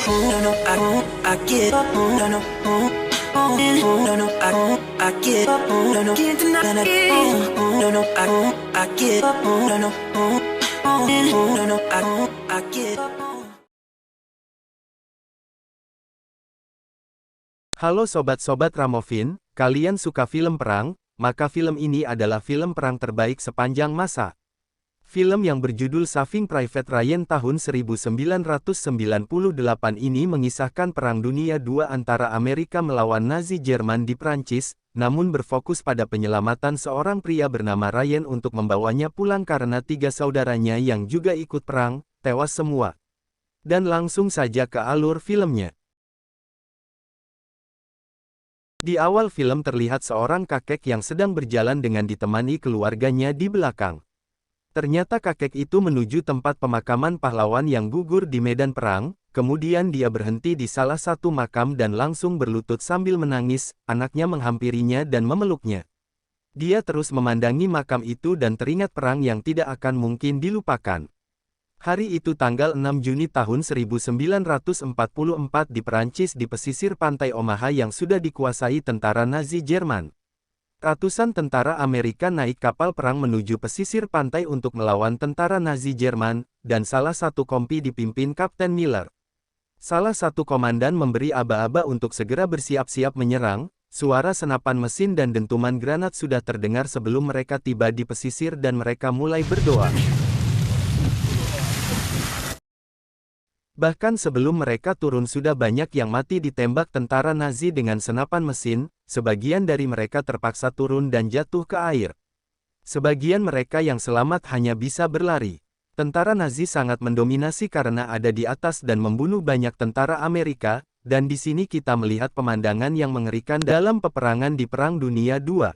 no, no, I get up, no, no, no, no, I get up, no, no, can't deny it, no, no, I get up, no, no, no, no, I get up. Halo sobat-sobat Ramovin, kalian suka film perang? Maka film ini adalah film perang terbaik sepanjang masa. Film yang berjudul Saving Private Ryan tahun 1998 ini mengisahkan Perang Dunia II antara Amerika melawan Nazi Jerman di Prancis, namun berfokus pada penyelamatan seorang pria bernama Ryan untuk membawanya pulang karena 3 saudaranya yang juga ikut perang, tewas semua. Dan langsung saja ke alur filmnya. Di awal film terlihat seorang kakek yang sedang berjalan dengan ditemani keluarganya di belakang. Ternyata kakek itu menuju tempat pemakaman pahlawan yang gugur di medan perang, kemudian dia berhenti di salah satu makam dan langsung berlutut sambil menangis, anaknya menghampirinya dan memeluknya. Dia terus memandangi makam itu dan teringat perang yang tidak akan mungkin dilupakan. Hari itu tanggal 6 Juni tahun 1944 di Perancis di pesisir pantai Omaha yang sudah dikuasai tentara Nazi Jerman. Ratusan tentara Amerika naik kapal perang menuju pesisir pantai untuk melawan tentara Nazi Jerman, dan salah satu kompi dipimpin Kapten Miller. Salah satu komandan memberi aba-aba untuk segera bersiap-siap menyerang, suara senapan mesin dan dentuman granat sudah terdengar sebelum mereka tiba di pesisir dan mereka mulai berdoa. Bahkan sebelum mereka turun sudah banyak yang mati ditembak tentara Nazi dengan senapan mesin, sebagian dari mereka terpaksa turun dan jatuh ke air. Sebagian mereka yang selamat hanya bisa berlari. Tentara Nazi sangat mendominasi karena ada di atas dan membunuh banyak tentara Amerika, dan di sini kita melihat pemandangan yang mengerikan dalam peperangan di Perang Dunia II.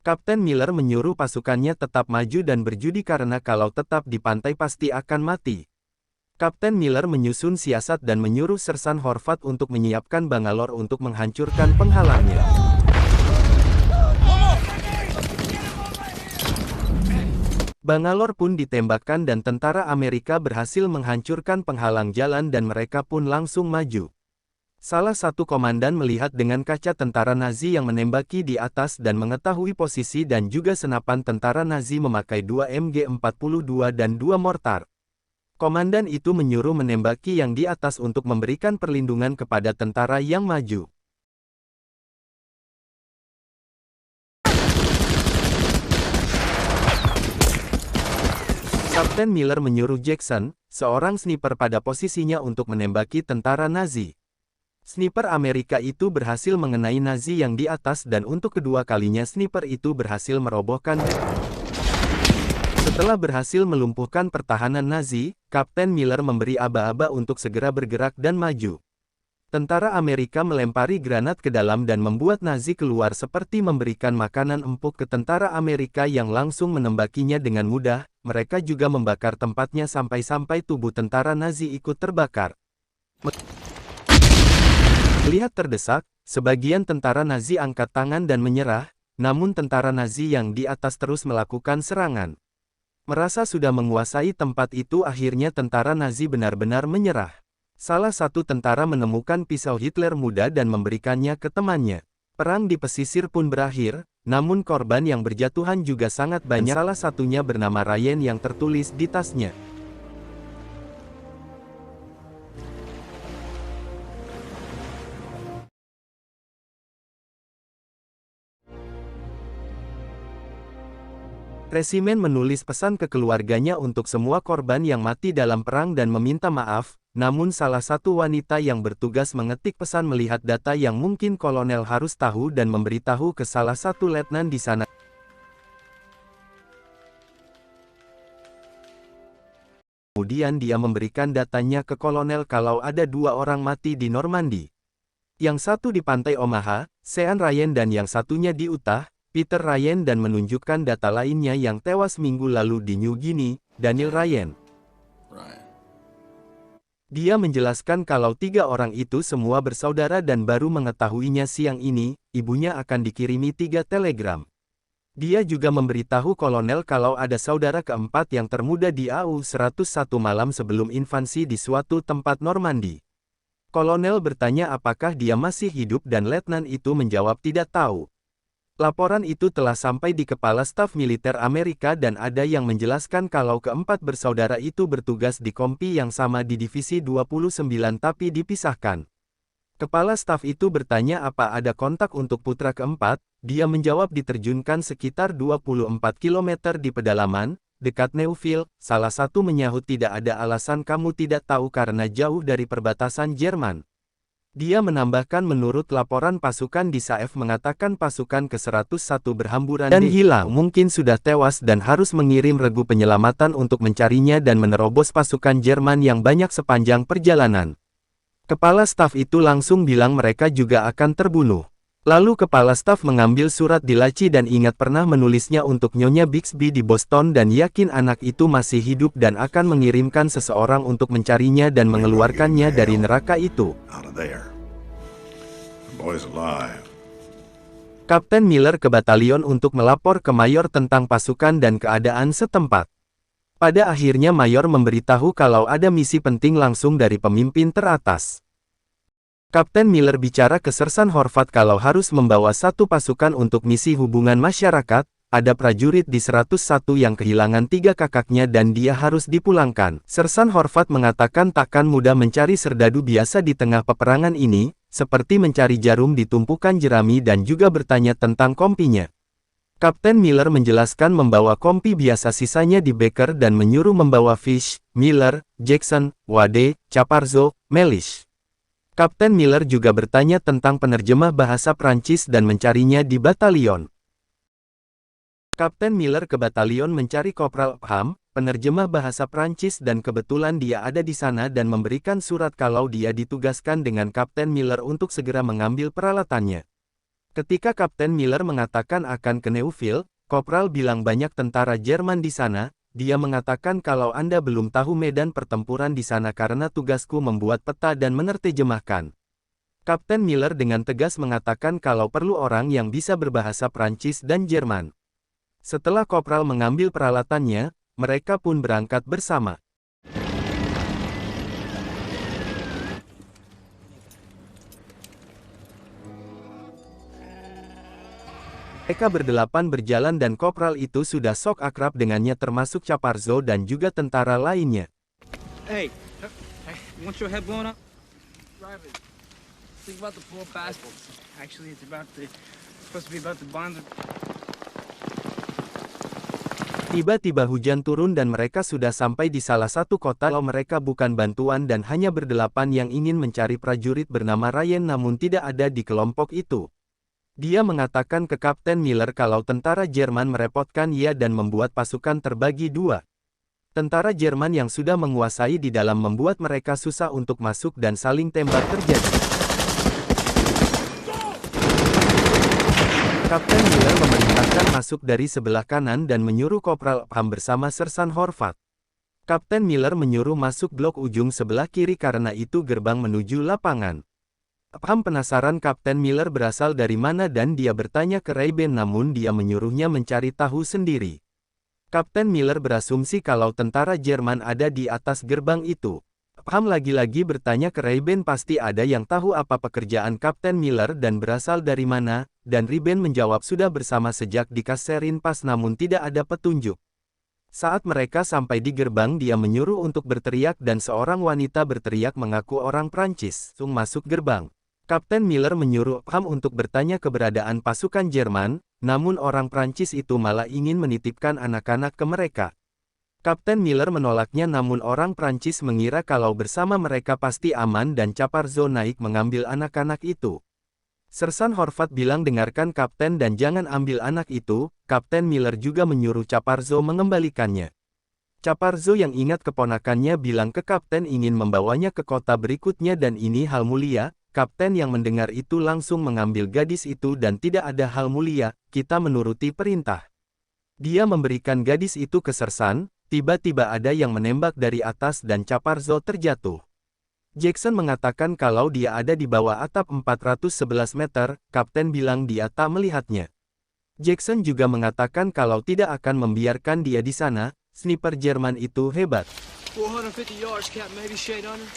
Kapten Miller menyuruh pasukannya tetap maju dan berjudi karena kalau tetap di pantai pasti akan mati. Kapten Miller menyusun siasat dan menyuruh Sersan Horvat untuk menyiapkan Bangalore untuk menghancurkan penghalangnya. Bangalore pun ditembakkan dan tentara Amerika berhasil menghancurkan penghalang jalan dan mereka pun langsung maju. Salah satu komandan melihat dengan kaca tentara Nazi yang menembaki di atas dan mengetahui posisi dan juga senapan tentara Nazi memakai 2 MG42 dan 2 mortar. Komandan itu menyuruh menembaki yang di atas untuk memberikan perlindungan kepada tentara yang maju. Kapten Miller menyuruh Jackson, seorang sniper pada posisinya untuk menembaki tentara Nazi. Sniper Amerika itu berhasil mengenai Nazi yang di atas dan untuk kedua kalinya sniper itu berhasil merobohkan. Setelah berhasil melumpuhkan pertahanan Nazi, Kapten Miller memberi aba-aba untuk segera bergerak dan maju. Tentara Amerika melempari granat ke dalam dan membuat Nazi keluar seperti memberikan makanan empuk ke tentara Amerika yang langsung menembakinya dengan mudah. Mereka juga membakar tempatnya sampai-sampai tubuh tentara Nazi ikut terbakar. Melihat terdesak, sebagian tentara Nazi angkat tangan dan menyerah, namun tentara Nazi yang di atas terus melakukan serangan. Merasa sudah menguasai tempat itu akhirnya tentara Nazi benar-benar menyerah. Salah satu tentara menemukan pisau Hitler muda dan memberikannya ke temannya. Perang di pesisir pun berakhir, namun korban yang berjatuhan juga sangat banyak, salah satunya bernama Ryan yang tertulis di tasnya. Resimen menulis pesan ke keluarganya untuk semua korban yang mati dalam perang dan meminta maaf, namun salah satu wanita yang bertugas mengetik pesan melihat data yang mungkin kolonel harus tahu dan memberitahu ke salah satu letnan di sana. kemudian dia memberikan datanya ke kolonel kalau ada 2 orang mati di Normandy. Yang satu di pantai Omaha, Sean Ryan, dan yang satunya di Utah, Peter Ryan, dan menunjukkan data lainnya yang tewas minggu lalu di New Guinea, Daniel Ryan. Dia menjelaskan kalau 3 orang itu semua bersaudara dan baru mengetahuinya siang ini, ibunya akan dikirimi 3 telegram. Dia juga memberitahu kolonel kalau ada saudara keempat yang termuda di AU-101 malam sebelum invasi di suatu tempat Normandy. Kolonel bertanya apakah dia masih hidup dan letnan itu menjawab tidak tahu. Laporan itu telah sampai di Kepala Staf Militer Amerika dan ada yang menjelaskan kalau keempat bersaudara itu bertugas di kompi yang sama di Divisi 29 tapi dipisahkan. Kepala staf itu bertanya apa ada kontak untuk putra keempat, dia menjawab diterjunkan sekitar 24 km di pedalaman, dekat Neufville. Salah satu menyahut tidak ada alasan kamu tidak tahu karena jauh dari perbatasan Jerman. Dia menambahkan menurut laporan pasukan di SAF mengatakan pasukan ke-101 berhamburan dan hilang, mungkin sudah tewas dan harus mengirim regu penyelamatan untuk mencarinya dan menerobos pasukan Jerman yang banyak sepanjang perjalanan. Kepala staf itu langsung bilang mereka juga akan terbunuh. Lalu kepala staf mengambil surat di laci dan ingat pernah menulisnya untuk Nyonya Bixby di Boston dan yakin anak itu masih hidup dan akan mengirimkan seseorang untuk mencarinya dan mengeluarkannya dari neraka itu. Kapten Miller ke batalion untuk melapor ke Mayor tentang pasukan dan keadaan setempat. Pada akhirnya Mayor memberitahu kalau ada misi penting langsung dari pemimpin teratas. Kapten Miller bicara ke Sersan Horvat kalau harus membawa satu pasukan untuk misi hubungan masyarakat, ada prajurit di 101 yang kehilangan 3 kakaknya dan dia harus dipulangkan. Sersan Horvat mengatakan takkan mudah mencari serdadu biasa di tengah peperangan ini, seperti mencari jarum di tumpukan jerami dan juga bertanya tentang kompinya. Kapten Miller menjelaskan membawa kompi biasa sisanya di Baker dan menyuruh membawa Fish, Miller, Jackson, Wade, Chaparzo, Mellish. Kapten Miller juga bertanya tentang penerjemah bahasa Prancis dan mencarinya di batalion. Kapten Miller ke batalion mencari Kopral Pham, penerjemah bahasa Prancis dan kebetulan dia ada di sana dan memberikan surat kalau dia ditugaskan dengan Kapten Miller untuk segera mengambil peralatannya. Ketika Kapten Miller mengatakan akan ke Neufville, Kopral bilang banyak tentara Jerman di sana. Dia mengatakan kalau Anda belum tahu medan pertempuran di sana karena tugasku membuat peta dan menerjemahkan. Kapten Miller dengan tegas mengatakan kalau perlu orang yang bisa berbahasa Prancis dan Jerman. Setelah Kopral mengambil peralatannya, mereka pun berangkat bersama. Mereka berdelapan berjalan dan Kopral itu sudah sok akrab dengannya termasuk Chaparzo dan juga tentara lainnya. Hey, want your head blown up? Riley, think about the poor bastards. Actually, it's supposed to be about the bonds. Tiba-tiba hujan turun dan mereka sudah sampai di salah satu kota. Kalau mereka bukan bantuan dan hanya berdelapan yang ingin mencari prajurit bernama Ryan namun tidak ada di kelompok itu. Dia mengatakan ke Kapten Miller kalau tentara Jerman merepotkan ia dan membuat pasukan terbagi 2. Tentara Jerman yang sudah menguasai di dalam membuat mereka susah untuk masuk dan saling tembak terjadi. Kapten Miller memerintahkan masuk dari sebelah kanan dan menyuruh Kopral Pham bersama Sersan Horvat. Kapten Miller menyuruh masuk blok ujung sebelah kiri karena itu gerbang menuju lapangan. Pham penasaran Kapten Miller berasal dari mana dan dia bertanya ke Rayben namun dia menyuruhnya mencari tahu sendiri. Kapten Miller berasumsi kalau tentara Jerman ada di atas gerbang itu. Pham lagi-lagi bertanya ke Rayben pasti ada yang tahu apa pekerjaan Kapten Miller dan berasal dari mana, dan Rayben menjawab sudah bersama sejak di Kasserin Pass namun tidak ada petunjuk. Saat mereka sampai di gerbang dia menyuruh untuk berteriak dan seorang wanita berteriak mengaku orang Prancis. Langsung masuk gerbang. Kapten Miller menyuruh Pham untuk bertanya keberadaan pasukan Jerman, namun orang Prancis itu malah ingin menitipkan anak-anak ke mereka. Kapten Miller menolaknya namun orang Prancis mengira kalau bersama mereka pasti aman dan Chaparzo naik mengambil anak-anak itu. Sersan Horvat bilang dengarkan Kapten dan jangan ambil anak itu. Kapten Miller juga menyuruh Chaparzo mengembalikannya. Caparzo yang ingat keponakannya bilang ke kapten ingin membawanya ke kota berikutnya dan ini hal mulia. Kapten yang mendengar itu langsung mengambil gadis itu dan tidak ada hal mulia, kita menuruti perintah. Dia memberikan gadis itu ke Sersan, tiba-tiba ada yang menembak dari atas dan Caparzo terjatuh. Jackson mengatakan kalau dia ada di bawah atap 411 meter, kapten bilang dia tak melihatnya. Jackson juga mengatakan kalau tidak akan membiarkan dia di sana, sniper Jerman itu hebat. 450 yards, Captain. Maybe shade under.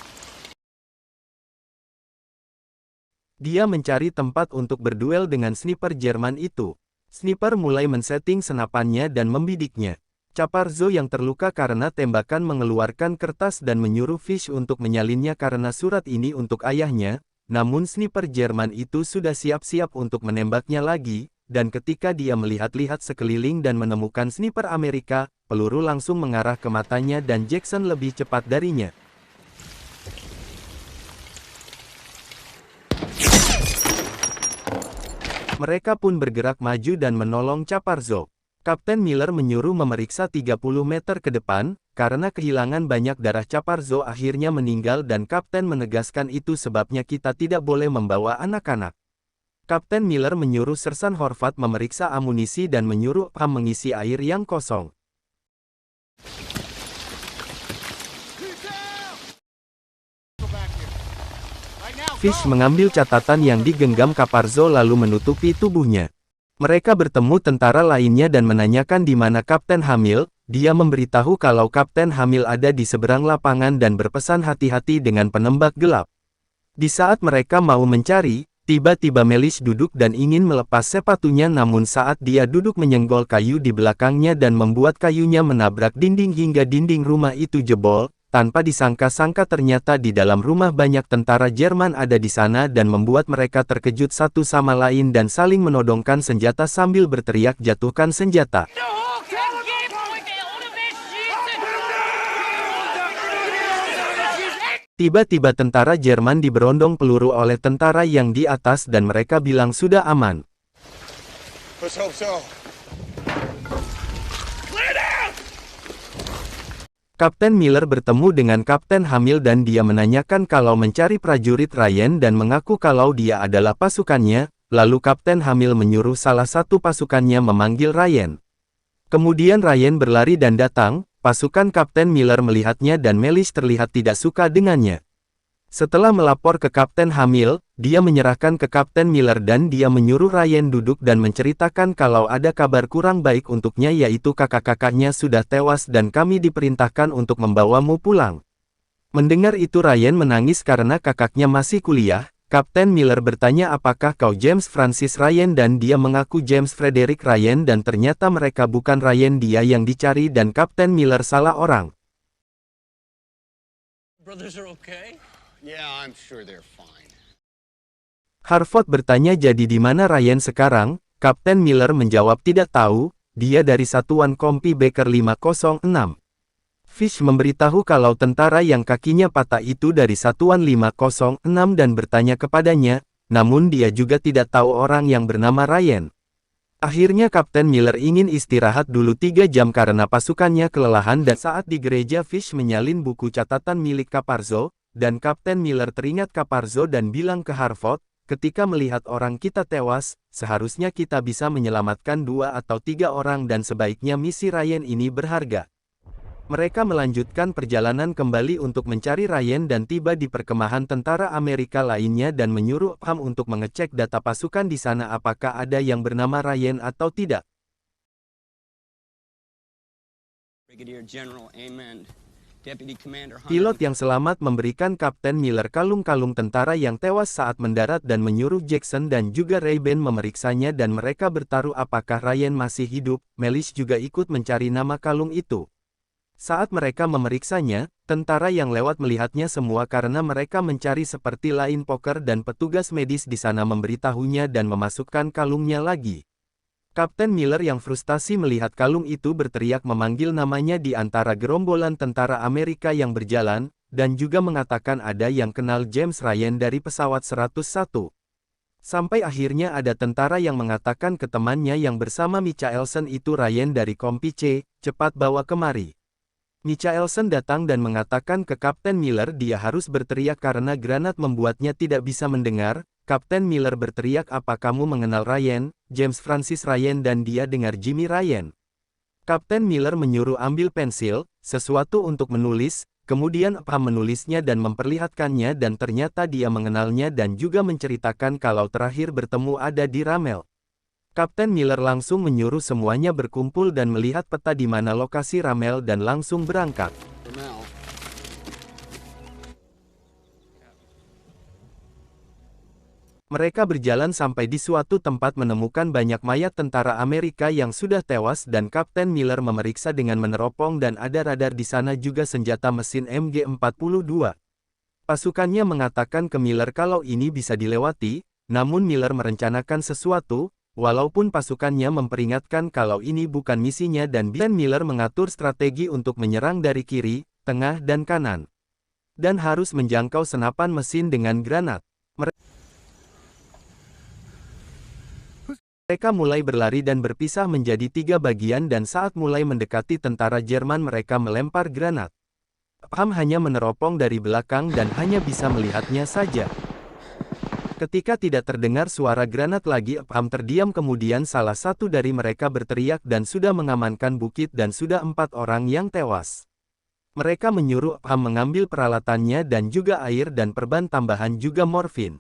Dia mencari tempat untuk berduel dengan sniper Jerman itu. Sniper mulai men-setting senapannya dan membidiknya. Caparzo yang terluka karena tembakan mengeluarkan kertas dan menyuruh Fish untuk menyalinnya karena surat ini untuk ayahnya, namun sniper Jerman itu sudah siap-siap untuk menembaknya lagi, dan ketika dia melihat-lihat sekeliling dan menemukan sniper Amerika, peluru langsung mengarah ke matanya dan Jackson lebih cepat darinya. Mereka pun bergerak maju dan menolong Caparzo. Kapten Miller menyuruh memeriksa 30 meter ke depan, karena kehilangan banyak darah Caparzo akhirnya meninggal dan Kapten menegaskan itu sebabnya kita tidak boleh membawa anak-anak. Kapten Miller menyuruh Sersan Horvat memeriksa amunisi dan menyuruh Pam mengisi air yang kosong. Fish mengambil catatan yang digenggam Caparzo lalu menutupi tubuhnya. Mereka bertemu tentara lainnya dan menanyakan di mana Kapten Hamil. Dia memberitahu kalau Kapten Hamil ada di seberang lapangan dan berpesan hati-hati dengan penembak gelap. Di saat mereka mau mencari, tiba-tiba Melis duduk dan ingin melepas sepatunya namun saat dia duduk menyenggol kayu di belakangnya dan membuat kayunya menabrak dinding hingga dinding rumah itu jebol. Tanpa disangka-sangka ternyata di dalam rumah banyak tentara Jerman ada di sana dan membuat mereka terkejut satu sama lain dan saling menodongkan senjata sambil berteriak jatuhkan senjata. Tiba-tiba tentara Jerman diberondong peluru oleh tentara yang di atas dan mereka bilang sudah aman. Kapten Miller bertemu dengan Kapten Hamil dan dia menanyakan kalau mencari prajurit Ryan dan mengaku kalau dia adalah pasukannya, lalu Kapten Hamil menyuruh salah satu pasukannya memanggil Ryan. Kemudian Ryan berlari dan datang, pasukan Kapten Miller melihatnya dan Melis terlihat tidak suka dengannya. Setelah melapor ke Kapten Hamil, dia menyerahkan ke Kapten Miller dan dia menyuruh Ryan duduk dan menceritakan kalau ada kabar kurang baik untuknya yaitu kakak-kakaknya sudah tewas dan kami diperintahkan untuk membawamu pulang. Mendengar itu Ryan menangis karena kakaknya masih kuliah. Kapten Miller bertanya apakah kau James Francis Ryan dan dia mengaku James Frederick Ryan dan ternyata mereka bukan Ryan dia yang dicari dan Kapten Miller salah orang. Brothers are okay? Yeah, I'm sure they're fine. Harford bertanya jadi di mana Ryan sekarang? Kapten Miller menjawab tidak tahu, dia dari satuan Kompi Baker 506. Fish memberitahu kalau tentara yang kakinya patah itu dari satuan 506 dan bertanya kepadanya, namun dia juga tidak tahu orang yang bernama Ryan. Akhirnya Kapten Miller ingin istirahat dulu 3 jam karena pasukannya kelelahan dan saat di gereja Fish menyalin buku catatan milik Caparzo, dan Kapten Miller teringat Caparzo dan bilang ke Harford, ketika melihat orang kita tewas, seharusnya kita bisa menyelamatkan 2 atau 3 orang dan sebaiknya misi Ryan ini berharga. Mereka melanjutkan perjalanan kembali untuk mencari Ryan dan tiba di perkemahan tentara Amerika lainnya dan menyuruh Pam untuk mengecek data pasukan di sana apakah ada yang bernama Ryan atau tidak. Brigadier General Amend. Deputy Commander Hunter. Pilot yang selamat memberikan Kapten Miller kalung-kalung tentara yang tewas saat mendarat dan menyuruh Jackson dan juga Ray-Ban memeriksanya dan mereka bertaruh apakah Ryan masih hidup. Melis juga ikut mencari nama kalung itu. Saat mereka memeriksanya, tentara yang lewat melihatnya semua karena mereka mencari seperti line poker dan petugas medis di sana memberitahunya dan memasukkan kalungnya lagi. Kapten Miller yang frustasi melihat kalung itu berteriak memanggil namanya di antara gerombolan tentara Amerika yang berjalan, dan juga mengatakan ada yang kenal James Ryan dari pesawat 101. Sampai akhirnya ada tentara yang mengatakan ke temannya yang bersama Michaelson itu Ryan dari Kompi C, cepat bawa kemari. Michaelsen datang dan mengatakan ke Kapten Miller dia harus berteriak karena granat membuatnya tidak bisa mendengar. Kapten Miller berteriak, apa kamu mengenal Ryan, James Francis Ryan, dan dia dengar Jimmy Ryan. Kapten Miller menyuruh ambil pensil, sesuatu untuk menulis, kemudian Upham menulisnya dan memperlihatkannya dan ternyata dia mengenalnya dan juga menceritakan kalau terakhir bertemu ada di Ramel. Kapten Miller langsung menyuruh semuanya berkumpul dan melihat peta di mana lokasi Ramel dan langsung berangkat. Mereka berjalan sampai di suatu tempat menemukan banyak mayat tentara Amerika yang sudah tewas dan Kapten Miller memeriksa dengan meneropong dan ada radar di sana juga senjata mesin MG42. Pasukannya mengatakan ke Miller kalau ini bisa dilewati, namun Miller merencanakan sesuatu. Walaupun pasukannya memperingatkan kalau ini bukan misinya dan Miller mengatur strategi untuk menyerang dari kiri, tengah dan kanan. Dan harus menjangkau senapan mesin dengan granat. Mereka mulai berlari dan berpisah menjadi 3 bagian dan saat mulai mendekati tentara Jerman mereka melempar granat. Upham hanya meneropong dari belakang dan hanya bisa melihatnya saja. Ketika tidak terdengar suara granat lagi, Upham terdiam kemudian salah satu dari mereka berteriak dan sudah mengamankan bukit dan sudah 4 orang yang tewas. Mereka menyuruh Upham mengambil peralatannya dan juga air dan perban tambahan juga morfin.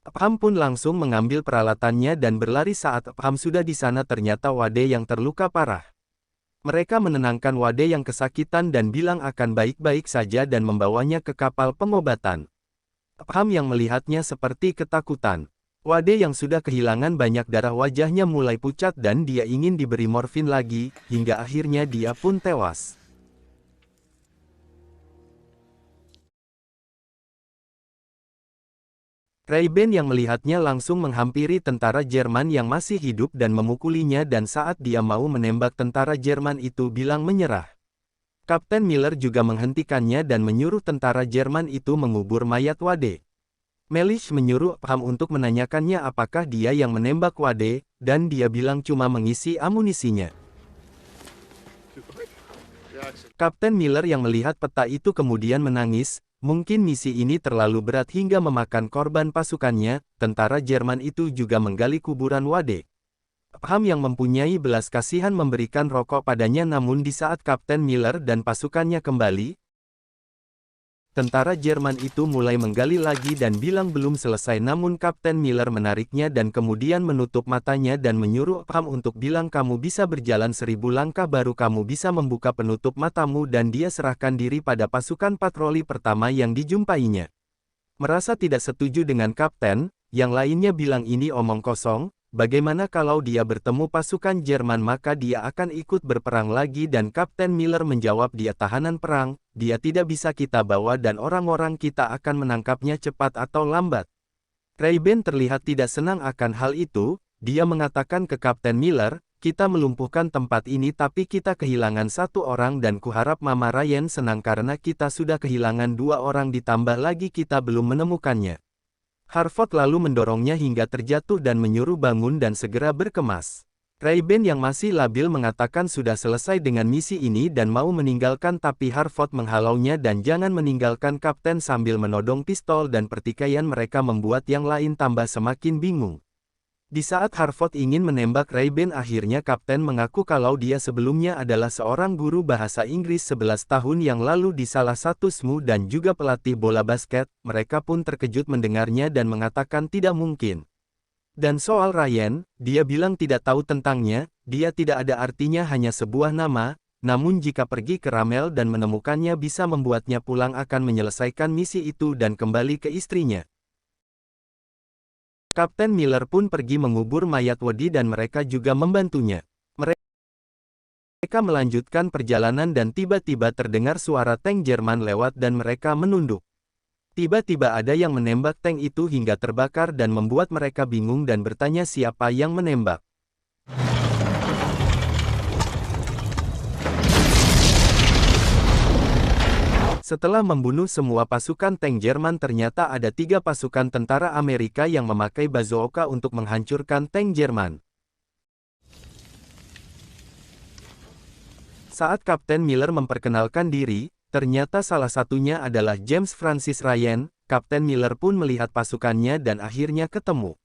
Upham pun langsung mengambil peralatannya dan berlari saat Upham sudah di sana ternyata Wade yang terluka parah. Mereka menenangkan Wade yang kesakitan dan bilang akan baik-baik saja dan membawanya ke kapal pengobatan. Upham yang melihatnya seperti ketakutan. Wade yang sudah kehilangan banyak darah wajahnya mulai pucat dan dia ingin diberi morfin lagi, hingga akhirnya dia pun tewas. Ray-Ban yang melihatnya langsung menghampiri tentara Jerman yang masih hidup dan memukulinya dan saat dia mau menembak tentara Jerman itu bilang menyerah. Kapten Miller juga menghentikannya dan menyuruh tentara Jerman itu mengubur mayat Wade. Melish menyuruh Upham untuk menanyakannya apakah dia yang menembak Wade, dan dia bilang cuma mengisi amunisinya. Kapten Miller yang melihat peta itu kemudian menangis, mungkin misi ini terlalu berat hingga memakan korban pasukannya. Tentara Jerman itu juga menggali kuburan Wade. Upham yang mempunyai belas kasihan memberikan rokok padanya namun di saat Kapten Miller dan pasukannya kembali, tentara Jerman itu mulai menggali lagi dan bilang belum selesai namun Kapten Miller menariknya dan kemudian menutup matanya dan menyuruh Upham untuk bilang kamu bisa berjalan 1000 langkah baru kamu bisa membuka penutup matamu dan dia serahkan diri pada pasukan patroli pertama yang dijumpainya. Merasa tidak setuju dengan Kapten, yang lainnya bilang ini omong kosong. Bagaimana kalau dia bertemu pasukan Jerman maka dia akan ikut berperang lagi dan Kapten Miller menjawab dia tahanan perang, dia tidak bisa kita bawa dan orang-orang kita akan menangkapnya cepat atau lambat. Ray-Ban terlihat tidak senang akan hal itu, dia mengatakan ke Kapten Miller, kita melumpuhkan tempat ini tapi kita kehilangan 1 orang dan kuharap Mama Ryan senang karena kita sudah kehilangan 2 orang ditambah lagi kita belum menemukannya. Harford lalu mendorongnya hingga terjatuh dan menyuruh bangun dan segera berkemas. Ray-Ban yang masih labil mengatakan sudah selesai dengan misi ini dan mau meninggalkan tapi Harford menghalaunya dan jangan meninggalkan Kapten sambil menodong pistol dan pertikaian mereka membuat yang lain tambah semakin bingung. Di saat Harford ingin menembak Ray-Ban akhirnya Kapten mengaku kalau dia sebelumnya adalah seorang guru bahasa Inggris 11 tahun yang lalu di salah satu SMU dan juga pelatih bola basket, mereka pun terkejut mendengarnya dan mengatakan tidak mungkin. Dan soal Ryan, dia bilang tidak tahu tentangnya, dia tidak ada artinya hanya sebuah nama, namun jika pergi ke Ramel dan menemukannya bisa membuatnya pulang akan menyelesaikan misi itu dan kembali ke istrinya. Kapten Miller pun pergi mengubur mayat Wade dan mereka juga membantunya. Mereka melanjutkan perjalanan dan tiba-tiba terdengar suara tank Jerman lewat dan mereka menunduk. Tiba-tiba ada yang menembak tank itu hingga terbakar dan membuat mereka bingung dan bertanya siapa yang menembak. Setelah membunuh semua pasukan tank Jerman ternyata ada 3 pasukan tentara Amerika yang memakai bazooka untuk menghancurkan tank Jerman. Saat Kapten Miller memperkenalkan diri, ternyata salah satunya adalah James Francis Ryan. Kapten Miller pun melihat pasukannya dan akhirnya ketemu.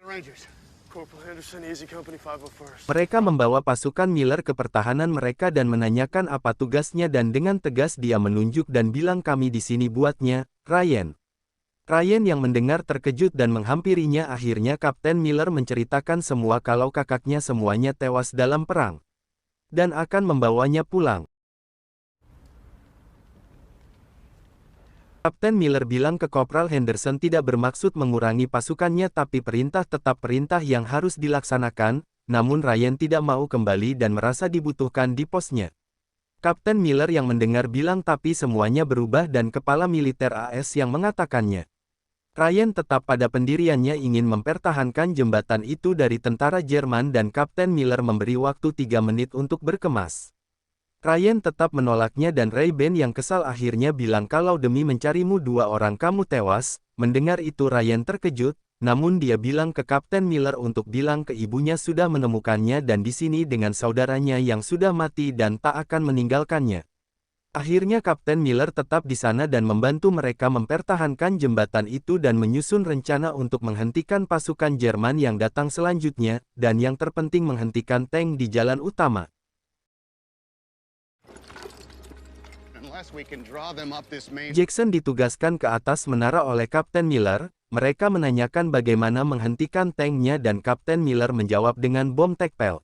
Rangers. Corporal Henderson, Easy Company 501st. Mereka membawa pasukan Miller ke pertahanan mereka dan menanyakan apa tugasnya dan dengan tegas dia menunjuk dan bilang kami di sini buatnya, Ryan. Ryan yang mendengar terkejut dan menghampirinya akhirnya Kapten Miller menceritakan semua kalau kakaknya semuanya tewas dalam perang. Dan akan membawanya pulang. Kapten Miller bilang ke Kopral Henderson tidak bermaksud mengurangi pasukannya tapi perintah tetap perintah yang harus dilaksanakan, namun Ryan tidak mau kembali dan merasa dibutuhkan di posnya. Kapten Miller yang mendengar bilang tapi semuanya berubah dan kepala militer AS yang mengatakannya. Ryan tetap pada pendiriannya ingin mempertahankan jembatan itu dari tentara Jerman dan Kapten Miller memberi waktu 3 menit untuk berkemas. Ryan tetap menolaknya dan Ray Ben yang kesal akhirnya bilang kalau demi mencarimu 2 orang kamu tewas. Mendengar itu Ryan terkejut, namun dia bilang ke Kapten Miller untuk bilang ke ibunya sudah menemukannya dan di sini dengan saudaranya yang sudah mati dan tak akan meninggalkannya. Akhirnya Kapten Miller tetap di sana dan membantu mereka mempertahankan jembatan itu dan menyusun rencana untuk menghentikan pasukan Jerman yang datang selanjutnya, dan yang terpenting menghentikan tank di jalan utama. Jackson ditugaskan ke atas menara oleh Kapten Miller. Mereka menanyakan bagaimana menghentikan tanknya dan Kapten Miller menjawab dengan bom tekpel.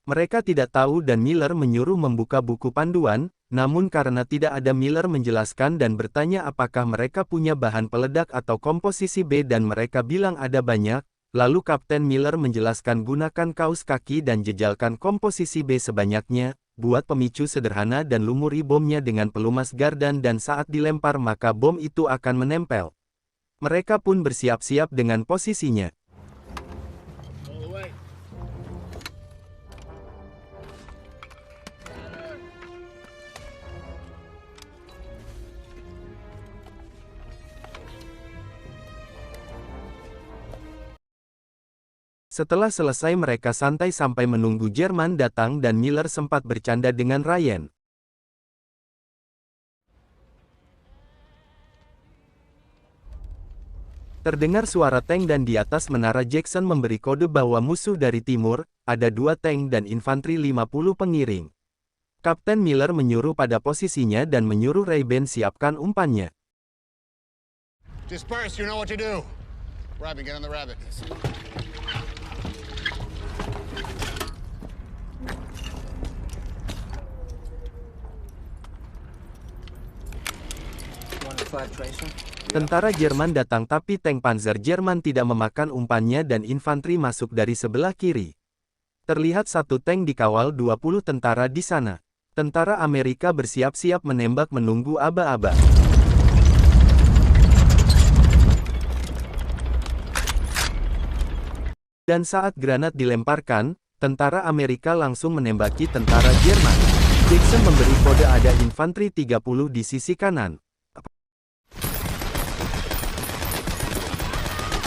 Mereka tidak tahu dan Miller menyuruh membuka buku panduan, namun karena tidak ada Miller menjelaskan dan bertanya apakah mereka punya bahan peledak atau komposisi B dan mereka bilang ada banyak, lalu Kapten Miller menjelaskan gunakan kaos kaki dan jejalkan komposisi B sebanyaknya. Buat pemicu sederhana dan lumuri bomnya dengan pelumas gardan dan saat dilempar maka bom itu akan menempel. Mereka pun bersiap-siap dengan posisinya. Setelah selesai mereka santai sampai menunggu Jerman datang dan Miller sempat bercanda dengan Ryan. Terdengar suara tank dan di atas menara Jackson memberi kode bahwa musuh dari timur, ada 2 tank dan infanteri 50 pengiring. Kapten Miller menyuruh pada posisinya dan menyuruh Ray Ben siapkan umpannya. Disperse, you know what to do. Rabbit, get on the rabbit. Tentara Jerman datang tapi tank Panzer Jerman tidak memakan umpannya dan infanteri masuk dari sebelah kiri. Terlihat 1 tank dikawal 20 tentara di sana. Tentara Amerika bersiap-siap menembak menunggu aba-aba. Dan saat granat dilemparkan, tentara Amerika langsung menembaki tentara Jerman. Jackson memberi kode ada infanteri 30 di sisi kanan.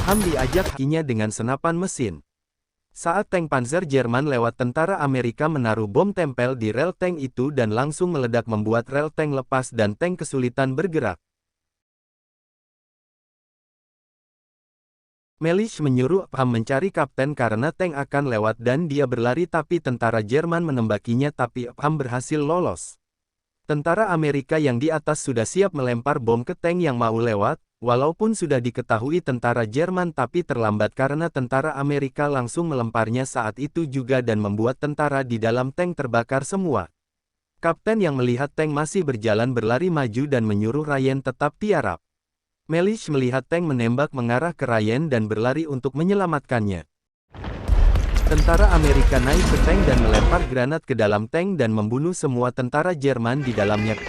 Ham diajak kakinya dengan senapan mesin. Saat tank Panzer Jerman lewat tentara Amerika menaruh bom tempel di rel tank itu dan langsung meledak membuat rel tank lepas dan tank kesulitan bergerak. Melich menyuruh Ham mencari kapten karena tank akan lewat dan dia berlari tapi tentara Jerman menembakinya tapi Ham berhasil lolos. Tentara Amerika yang di atas sudah siap melempar bom ke tank yang mau lewat, walaupun sudah diketahui tentara Jerman tapi terlambat karena tentara Amerika langsung melemparnya saat itu juga dan membuat tentara di dalam tank terbakar semua. Kapten yang melihat tank masih berjalan berlari maju dan menyuruh Ryan tetap tiarap. Melich melihat tank menembak mengarah ke Ryan dan berlari untuk menyelamatkannya. Tentara Amerika naik ke tank dan melempar granat ke dalam tank dan membunuh semua tentara Jerman di dalamnya.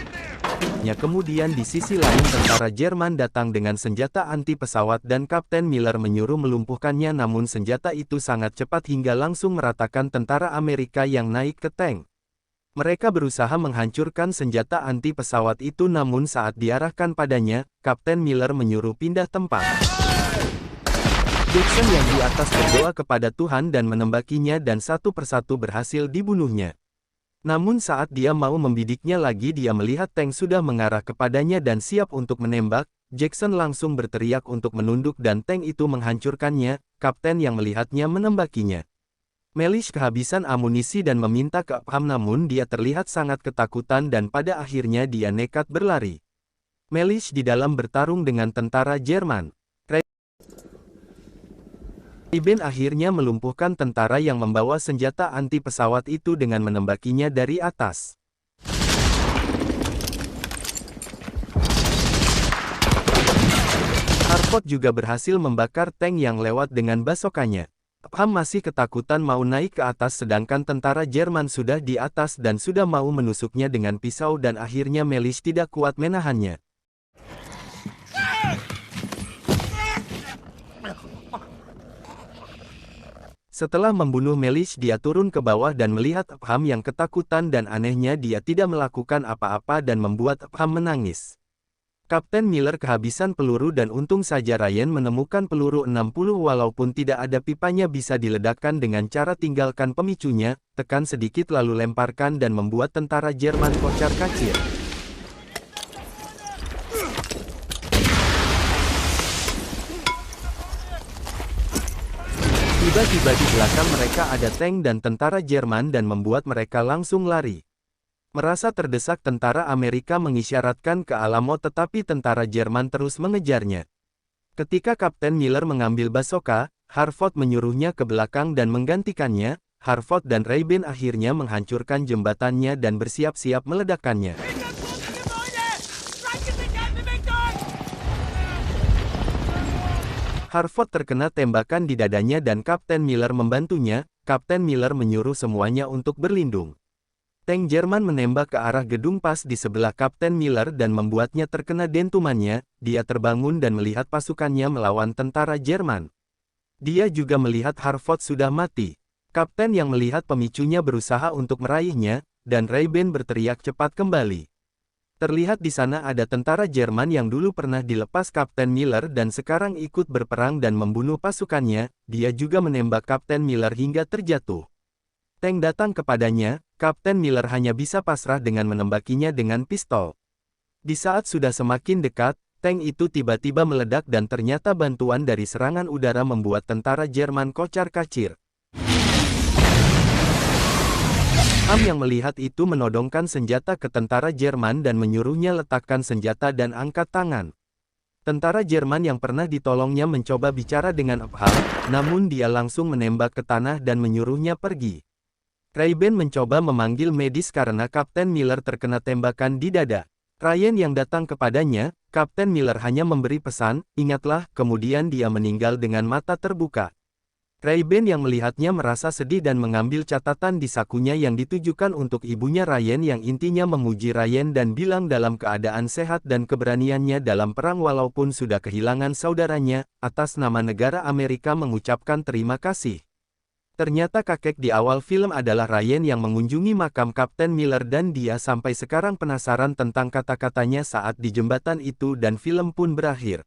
Kemudian di sisi lain tentara Jerman datang dengan senjata anti pesawat dan Kapten Miller menyuruh melumpuhkannya namun senjata itu sangat cepat hingga langsung meratakan tentara Amerika yang naik ke tank. Mereka berusaha menghancurkan senjata anti pesawat itu namun saat diarahkan padanya, Kapten Miller menyuruh pindah tempat. Jackson yang di atas berdoa kepada Tuhan dan menembakinya dan satu persatu berhasil dibunuhnya. Namun saat dia mau membidiknya lagi dia melihat tank sudah mengarah kepadanya dan siap untuk menembak. Jackson langsung berteriak untuk menunduk dan tank itu menghancurkannya. Kapten yang melihatnya menembakinya. Melish kehabisan amunisi dan meminta ke Upham namun dia terlihat sangat ketakutan dan pada akhirnya dia nekat berlari. Melish di dalam bertarung dengan tentara Jerman. Ray-Ban akhirnya melumpuhkan tentara yang membawa senjata anti pesawat itu dengan menembakinya dari atas. Harford juga berhasil membakar tank yang lewat dengan basokannya. Upham masih ketakutan mau naik ke atas sedangkan tentara Jerman sudah di atas dan sudah mau menusuknya dengan pisau dan akhirnya Melish tidak kuat menahannya. Setelah membunuh Melish dia turun ke bawah dan melihat Upham yang ketakutan dan anehnya dia tidak melakukan apa-apa dan membuat Upham menangis. Kapten Miller kehabisan peluru dan untung saja Ryan menemukan peluru 60 walaupun tidak ada pipanya bisa diledakkan dengan cara tinggalkan pemicunya, tekan sedikit lalu lemparkan dan membuat tentara Jerman kocar-kacir. Tiba-tiba di belakang mereka ada tank dan tentara Jerman dan membuat mereka langsung lari. Merasa terdesak tentara Amerika mengisyaratkan ke Alamo tetapi tentara Jerman terus mengejarnya. Ketika Kapten Miller mengambil basoka, Harford menyuruhnya ke belakang dan menggantikannya. Harford dan Ray-Ban akhirnya menghancurkan jembatannya dan bersiap-siap meledakkannya. Harford terkena tembakan di dadanya dan Kapten Miller membantunya. Kapten Miller menyuruh semuanya untuk berlindung. Tank Jerman menembak ke arah gedung pas di sebelah Kapten Miller dan membuatnya terkena dentumannya. Dia terbangun dan melihat pasukannya melawan tentara Jerman. Dia juga melihat Harford sudah mati. Kapten yang melihat pemicunya berusaha untuk meraihnya, dan Ray-Ban berteriak cepat kembali. Terlihat di sana ada tentara Jerman yang dulu pernah dilepas Kapten Miller dan sekarang ikut berperang dan membunuh pasukannya. Dia juga menembak Kapten Miller hingga terjatuh. Tank datang kepadanya. Kapten Miller hanya bisa pasrah dengan menembakinya dengan pistol. Di saat sudah semakin dekat, tank itu tiba-tiba meledak dan ternyata bantuan dari serangan udara membuat tentara Jerman kocar-kacir. Upham yang melihat itu menodongkan senjata ke tentara Jerman dan menyuruhnya letakkan senjata dan angkat tangan. Tentara Jerman yang pernah ditolongnya mencoba bicara dengan Upham, namun dia langsung menembak ke tanah dan menyuruhnya pergi. Ray-Ban mencoba memanggil medis karena Kapten Miller terkena tembakan di dada. Ryan yang datang kepadanya, Kapten Miller hanya memberi pesan, ingatlah, kemudian dia meninggal dengan mata terbuka. Ray-Ban yang melihatnya merasa sedih dan mengambil catatan di sakunya yang ditujukan untuk ibunya Ryan yang intinya memuji Ryan dan bilang dalam keadaan sehat dan keberaniannya dalam perang walaupun sudah kehilangan saudaranya, atas nama negara Amerika mengucapkan terima kasih. Ternyata kakek di awal film adalah Ryan yang mengunjungi makam Kapten Miller dan dia sampai sekarang penasaran tentang kata-katanya saat di jembatan itu dan film pun berakhir.